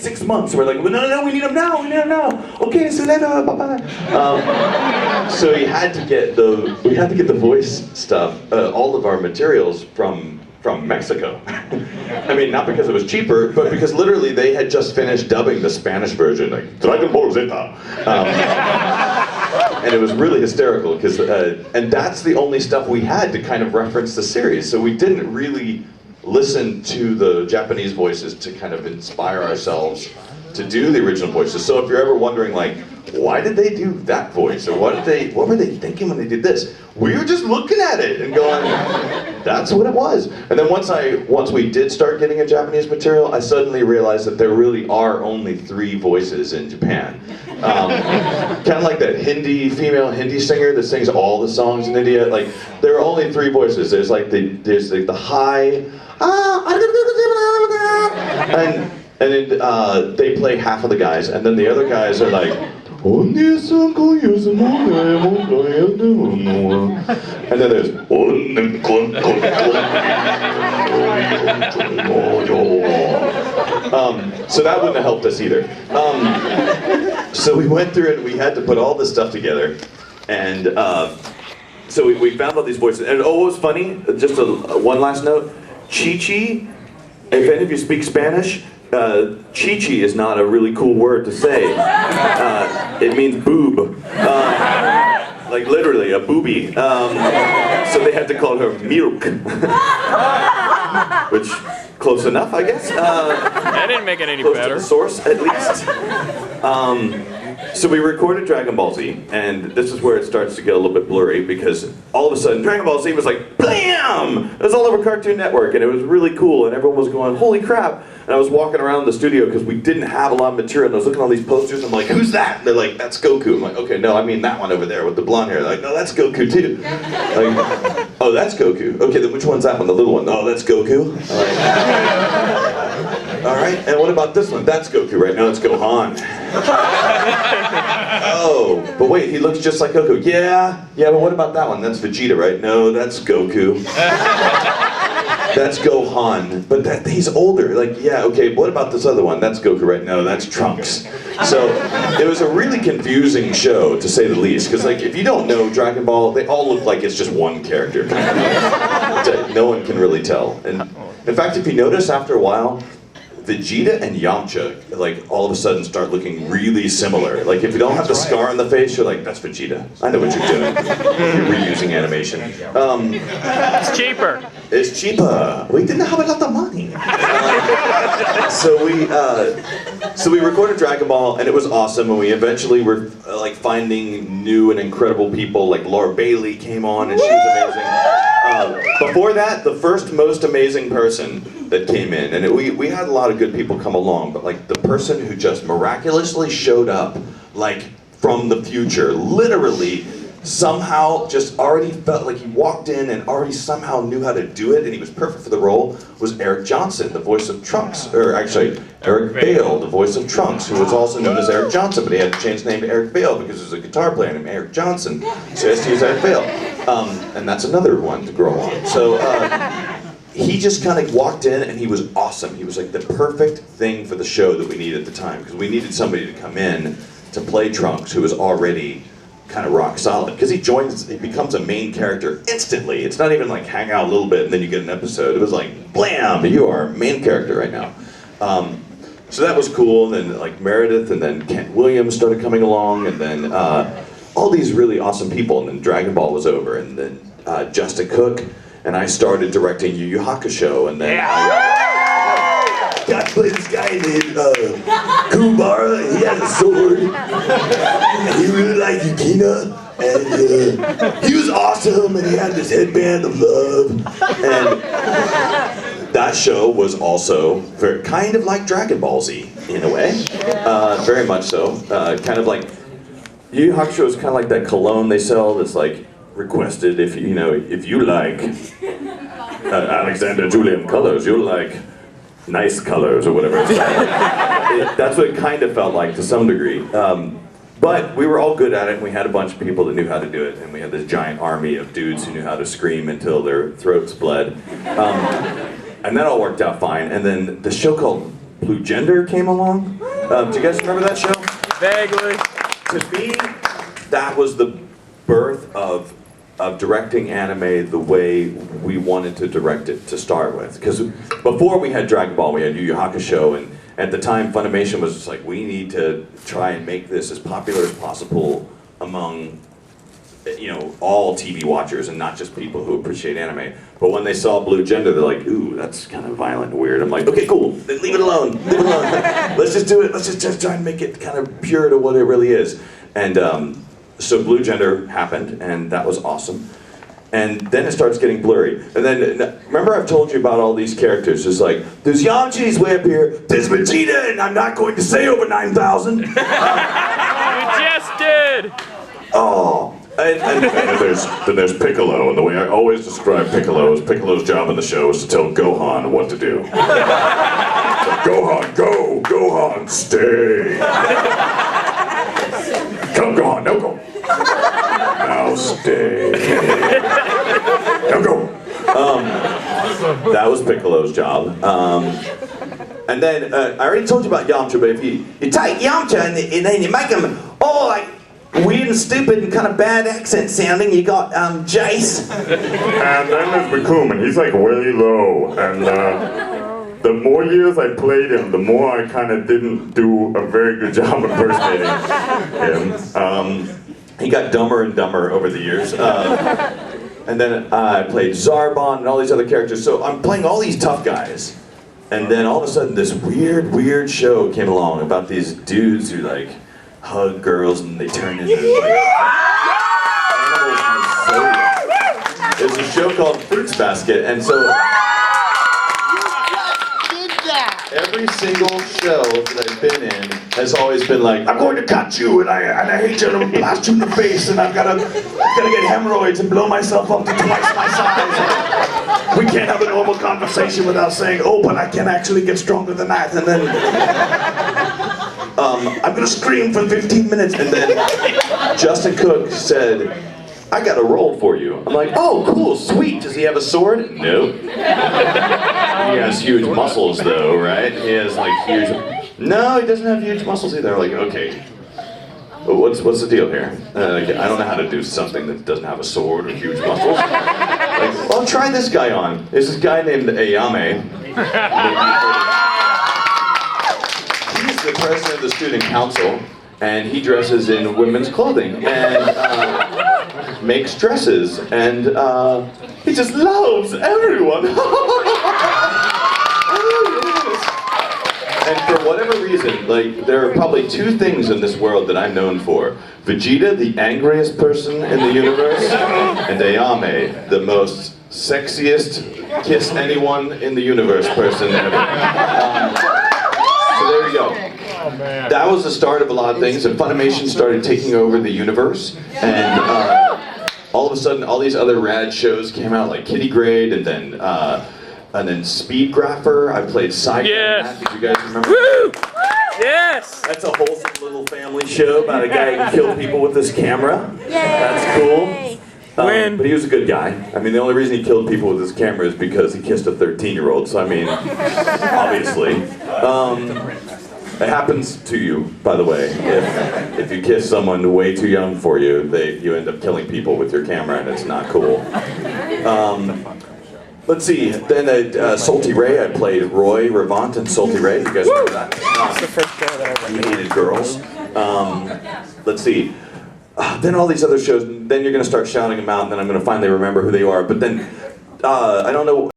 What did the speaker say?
6 months. We're like, well, no, we need them now, Okay, see you later, bye-bye. So we had to get the voice stuff, all of our materials from Mexico. I mean, not because it was cheaper, but because literally they had just finished dubbing the Spanish version, like, Dragon Ball Zeta. And it was really hysterical, because, and that's the only stuff we had to kind of reference the series, so we didn't really listen to the Japanese voices to kind of inspire ourselves to do the original voices. So if you're ever wondering, like, why did they do that voice, or what were they thinking when they did this? We were just looking at it and going, that's what it was. And then once we did start getting a Japanese material, I suddenly realized that there really are only 3 voices in Japan. Kind of like that female Hindi singer that sings all the songs in India. Like, there are only 3 voices. There's the high, and then they play half of the guys, and then the other guys are like, and then there's so that wouldn't have helped us either. So we went through and we had to put all this stuff together, and so we found all these voices. And what was funny, just one last note, Chi-Chi, if any of you speak Spanish, Chi-Chi is not a really cool word to say. It means boob. Like literally, a boobie. So they had to call her Milk. Which, close enough, I guess. That didn't make it any close better. To the source, at least. So we recorded Dragon Ball Z, and this is where it starts to get a little bit blurry, because all of a sudden Dragon Ball Z was like, BAM! It was all over Cartoon Network, and it was really cool, and everyone was going, holy crap! And I was walking around the studio because we didn't have a lot of material, and I was looking at all these posters, and I'm like, who's that? And they're like, that's Goku. I'm like, okay, no, I mean that one over there with the blonde hair. They're like, no, that's Goku too. Like, oh, that's Goku. Okay, then which one's that one? The little one? Oh, that's Goku. All right, and what about this one? That's Goku, right? No, it's Gohan. Oh, but wait, he looks just like Goku. Yeah, but what about that one? That's Vegeta, right? No, that's Goku. That's Gohan, but he's older. Like, yeah, okay, what about this other one? That's Goku, right? No, that's Trunks. So it was a really confusing show, to say the least, because like, if you don't know Dragon Ball, they all look like it's just one character. No one can really tell. And in fact, if you notice, after a while, Vegeta and Yamcha, like, all of a sudden start looking really similar. Like, if you don't have the scar on the face, you're like, that's Vegeta. I know what you're doing. You're reusing animation. It's cheaper. It's cheaper. We didn't have a lot of money. So we recorded Dragon Ball, and it was awesome, and we eventually were, like, finding new and incredible people. Like, Laura Bailey came on, and she was amazing. Before that, the first most amazing person that came in, and we had a lot of good people come along, but like the person who just miraculously showed up, like from the future, literally somehow just already felt like he walked in and already somehow knew how to do it, and he was perfect for the role, was Eric Johnson, the voice of Trunks, or actually Eric Bale, the voice of Trunks, who was also known as Eric Johnson, but he had to change his name to Eric Bale because there's a guitar player named Eric Johnson, so he has to use Eric Bale. And that's another one to grow on. So he just kind of walked in and he was awesome. He was like the perfect thing for the show that we needed at the time, because we needed somebody to come in to play Trunks who was already kind of rock solid, because he becomes a main character instantly. It's not even like hang out a little bit and then you get an episode. It was like, blam, you are a main character right now. So that was cool. And then like Meredith, and then Kent Williams started coming along, and then all these really awesome people, and then Dragon Ball was over, and then Justin Cook, and I started directing Yu Yu Hakusho, and then I got to play this guy named Kubara, and he had a sword, and he really liked Yukina, and he was awesome, and he had this headband of love, and that show was also kind of like Dragon Ball Z, in a way, very much so, kind of like, Yu Yu Hakusho is kind of like that cologne they sell that's like requested if you like Alexander Julian colors, you'll like nice colors or whatever. That's what it kind of felt like to some degree. But we were all good at it, and we had a bunch of people that knew how to do it, and we had this giant army of dudes who knew how to scream until their throats bled. And that all worked out fine. And then the show called Blue Gender came along. Do you guys remember that show? Vaguely. To me, that was the birth of directing anime the way we wanted to direct it to start with. Because before we had Dragon Ball, we had Yu Yu Hakusho, and at the time Funimation was just like, we need to try and make this as popular as possible among, you know, all TV watchers and not just people who appreciate anime. But when they saw Blue Gender, they're like, ooh, that's kind of violent and weird. I'm like, okay, cool, then leave it alone, leave it alone. Let's just do it, let's just try and make it kind of pure to what it really is. And so Blue Gender happened, and that was awesome. And then it starts getting blurry. And then, remember I've told you about all these characters. There's like, there's Yamcha's way up here, there's Vegeta, and I'm not going to say over 9,000. You just did! Oh. And then there's Piccolo, and the way I always describe Piccolo is Piccolo's job in the show is to tell Gohan what to do. Gohan, go! Gohan, stay! Come, Gohan, now go! Now stay. Now go! That was Piccolo's job. And then, I already told you about Yamcha, but if you take Yamcha and then you make him all like weird and stupid and kind of bad accent sounding, you got Jace. And then there's Bakum, and he's like really low. And the more years I played him, the more I kind of didn't do a very good job impersonating him. He got dumber and dumber over the years. And then I played Zarbon and all these other characters. So I'm playing all these tough guys. And then all of a sudden this weird show came along about these dudes who like hug girls and they turn into like animals in the zodiac. There's a show called Fruits Basket, and so every single show that I've been in has always been like, I'm going to cut you, and I hate you, and I'm gonna blast you in the face, and I've gotta get hemorrhoids and blow myself up to twice my size. We can't have a normal conversation without saying, oh, but I can actually get stronger than that, and then I'm gonna scream for 15 minutes, and then Justin Cook said, I got a role for you. I'm like, oh, cool, sweet. Does he have a sword? Nope. He has huge muscles, though, right? He has like huge. No, he doesn't have huge muscles either. I'm like, okay, what's the deal here? I don't know how to do something that doesn't have a sword or huge muscles. Like, well, try this guy on. There's this guy named Ayame. He's the president of the student council, and he dresses in women's clothing and makes dresses, and he just loves everyone. And for whatever reason, like, there are probably two things in this world that I'm known for. Vegeta, the angriest person in the universe, and Ayame, the most sexiest kiss anyone in the universe person ever. So there you go. That was the start of a lot of things, and Funimation started taking over the universe, and all of a sudden all these other rad shows came out, like Kitty Grade, and then Speed Grapher. I played Psycho. Yes. Did you guys remember? Woo! Yes! That's a wholesome little family show about a guy who killed people with his camera. Yay! That's cool. Win. But he was a good guy. I mean, the only reason he killed people with his camera is because he kissed a 13-year-old, so I mean, obviously. It happens to you, by the way. If you kiss someone way too young for you, you end up killing people with your camera, and it's not cool. Let's see, then at Salty Ray, I played Roy Revant and Salty Ray. You guys remember that? That's the first show that I ever You hated girls. Let's see. Then all these other shows, then you're going to start shouting them out, and then I'm going to finally remember who they are. But then, I don't know.